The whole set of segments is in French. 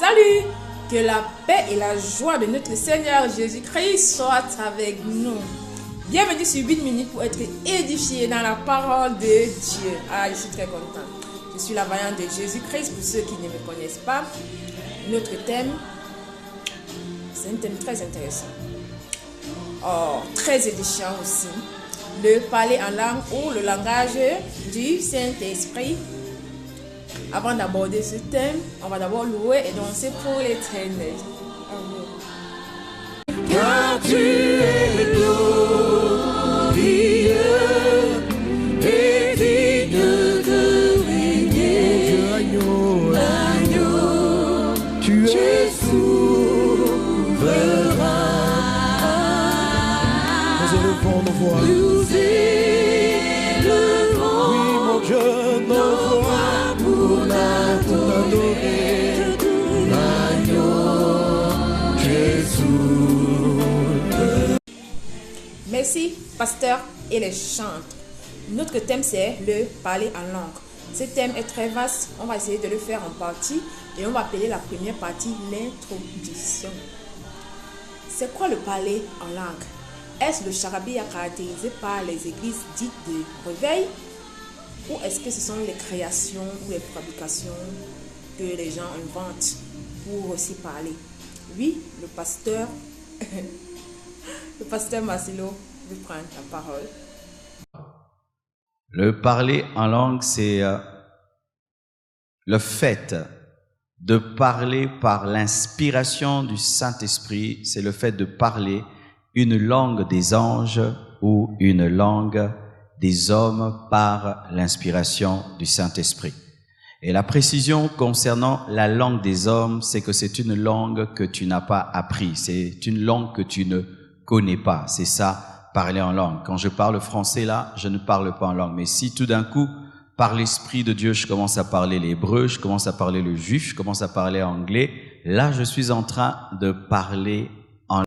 Salut! Que la paix et la joie de notre Seigneur Jésus-Christ soient avec nous. Bienvenue sur 8 minutes pour être édifié dans la parole de Dieu. Ah, je suis très content. Je suis la variante de Jésus-Christ pour ceux qui ne me connaissent pas. Notre thème, c'est un thème très intéressant. Oh, très édifiant aussi. Le parler en langue ou le langage du Saint-Esprit. Avant d'aborder ce thème, on va d'abord louer et danser pour l'Éternel. Car tu es glorieux et digne de régner. L'agneau, tu es souverain. Nous élevons nos voix. Nous élevons, oui, mon Dieu, nos voix pour l'adorer. L'agneau, Jésus. Merci, pasteur et les chantres. Notre thème, c'est le parler en langue. Ce thème est très vaste. On va essayer de le faire en partie et on va appeler la première partie l'introduction. C'est quoi le parler en langue? Est-ce le charabia caractérisé par les églises dites de réveil? Ou est-ce que ce sont les créations ou les fabrications que les gens inventent pour aussi parler? Oui, le pasteur Marcelo veut prendre la parole. Le parler en langue, c'est le fait de parler par l'inspiration du Saint-Esprit. C'est le fait de parler une langue des anges ou une langue des hommes par l'inspiration du Saint-Esprit. Et la précision concernant la langue des hommes, c'est que c'est une langue que tu n'as pas appris. C'est une langue que tu ne connais pas. C'est ça, parler en langue. Quand je parle français là, je ne parle pas en langue. Mais si tout d'un coup, par l'Esprit de Dieu, je commence à parler l'hébreu, je commence à parler le juif, je commence à parler anglais, là, je suis en train de parler en langue.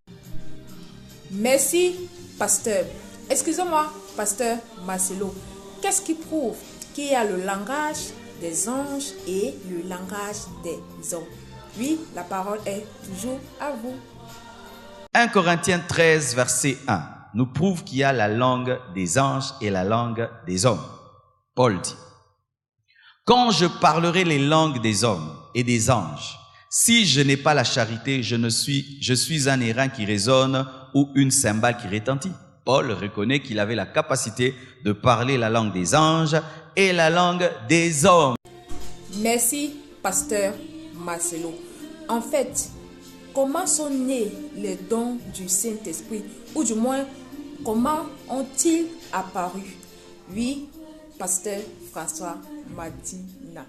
Merci, pasteur. Excusez-moi, pasteur Marcelo. Qu'est-ce qui prouve qu'il y a le langage des anges et le langage des hommes? Oui, la parole est toujours à vous. 1 Corinthiens 13, verset 1, nous prouve qu'il y a la langue des anges et la langue des hommes. Paul dit, « Quand je parlerai les langues des hommes et des anges, si je n'ai pas la charité, je suis un airain qui résonne ou une cymbale qui retentit. » Paul reconnaît qu'il avait la capacité de parler la langue des anges et la langue des hommes. Merci, pasteur Marcelo. En fait, comment sont nés les dons du Saint-Esprit? Ou du moins, comment ont-ils apparu? Oui, pasteur François Madina.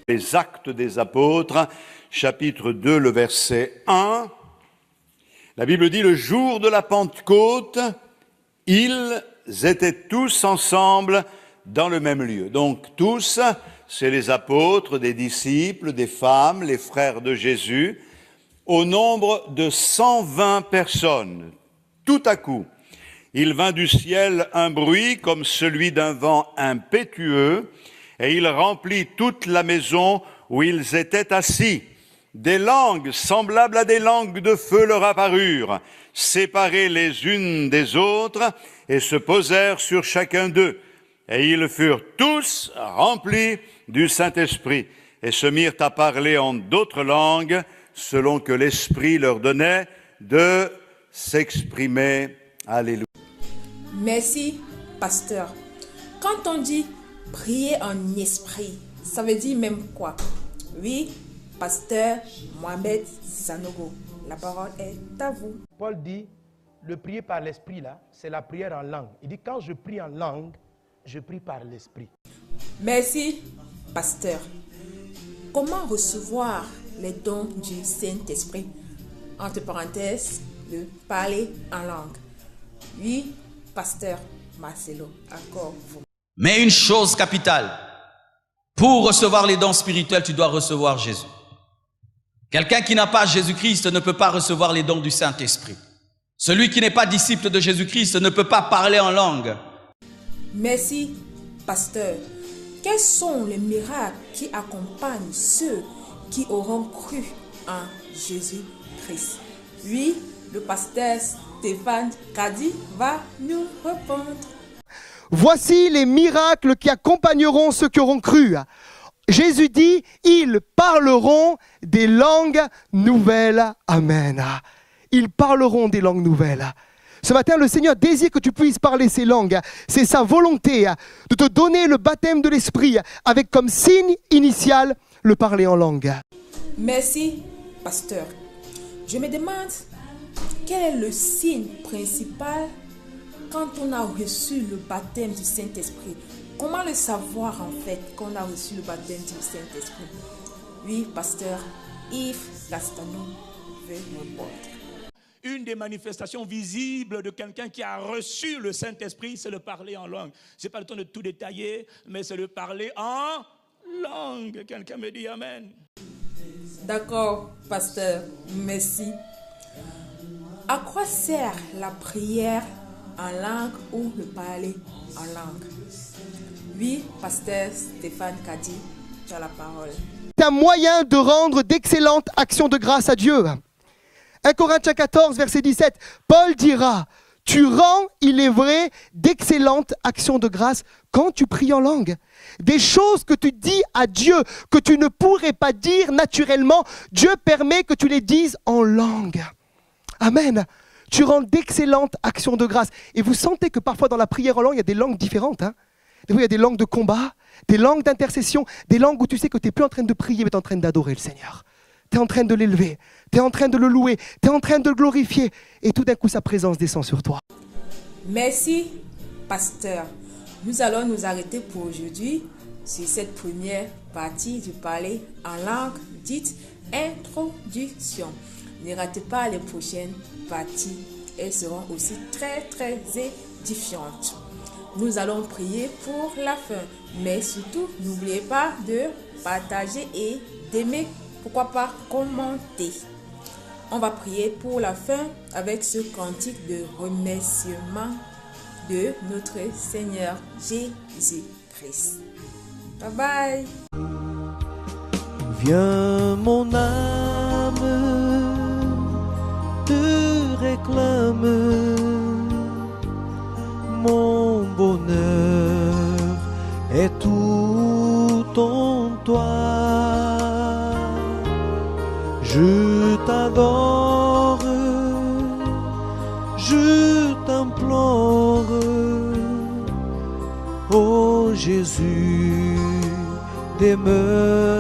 Les Actes des Apôtres, chapitre 2, le verset 1. La Bible dit, le jour de la Pentecôte, ils étaient tous ensemble dans le même lieu. Donc tous, c'est les apôtres, des disciples, des femmes, les frères de Jésus, au nombre de 120 personnes. Tout à coup, il vint du ciel un bruit comme celui d'un vent impétueux, et il remplit toute la maison où ils étaient assis. Des langues semblables à des langues de feu leur apparurent, séparées les unes des autres, et se posèrent sur chacun d'eux. Et ils furent tous remplis du Saint-Esprit, et se mirent à parler en d'autres langues, selon que l'Esprit leur donnait de s'exprimer. Alléluia. Merci, pasteur. Quand on dit prier en esprit, ça veut dire même quoi? Oui, pasteur Mohamed Sanogo, la parole est à vous. Paul dit, le prier par l'esprit là, c'est la prière en langue. Il dit, quand je prie en langue, je prie par l'esprit. Merci, pasteur. Comment recevoir les dons du Saint-Esprit? Entre parenthèses, le parler en langue. Oui, pasteur Marcelo, encore vous. Mais une chose capitale, pour recevoir les dons spirituels, tu dois recevoir Jésus. Quelqu'un qui n'a pas Jésus-Christ ne peut pas recevoir les dons du Saint-Esprit. Celui qui n'est pas disciple de Jésus-Christ ne peut pas parler en langue. Merci, pasteur. Quels sont les miracles qui accompagnent ceux qui auront cru en Jésus-Christ. Oui, le pasteur Stéphane Kadi va nous répondre. Voici les miracles qui accompagneront ceux qui auront cru. Jésus dit, ils parleront des langues nouvelles. Amen. Ils parleront des langues nouvelles. Ce matin, le Seigneur désire que tu puisses parler ces langues. C'est sa volonté de te donner le baptême de l'Esprit avec comme signe initial le parler en langue. Merci, pasteur. Je me demande quel est le signe principal quand on a reçu le baptême du Saint-Esprit. Comment le savoir en fait qu'on a reçu le baptême du Saint-Esprit? Oui, pasteur Yves Castano veut répondre. Une des manifestations visibles de quelqu'un qui a reçu le Saint-Esprit, c'est le parler en langue. Je n'ai pas le temps de tout détailler, mais c'est le parler en langue. Quelqu'un me dit Amen. D'accord, pasteur, merci. À quoi sert la prière en langue ou le parler en langue? Oui, pasteur Stéphane Kadi, tu as la parole. C'est un moyen de rendre d'excellentes actions de grâce à Dieu. 1 Corinthiens 14, verset 17, Paul dira, tu rends, il est vrai, d'excellentes actions de grâce quand tu pries en langue. Des choses que tu dis à Dieu, que tu ne pourrais pas dire naturellement, Dieu permet que tu les dises en langue. Amen. Tu rends d'excellentes actions de grâce. Et vous sentez que parfois dans la prière en langue, il y a des langues différentes. Des fois, il y a des langues de combat, des langues d'intercession, des langues où tu sais que tu n'es plus en train de prier, mais tu es en train d'adorer le Seigneur. Tu es en train de l'élever, tu es en train de le louer, tu es en train de le glorifier. Et tout d'un coup, sa présence descend sur toi. Merci, pasteur. Nous allons nous arrêter pour aujourd'hui sur cette première partie du parler en langue dite introduction. Ne ratez pas les prochaines parties. Elles seront aussi très, très édifiantes. Nous allons prier pour la fin. Mais surtout, n'oubliez pas de partager et d'aimer. Pourquoi pas commenter. On va prier pour la fin avec ce cantique de remerciement de notre Seigneur Jésus-Christ. Bye bye. Viens mon âme, te réclame, mon bonheur est tout en toi. Je t'adore, je t'implore, ô Jésus, demeure.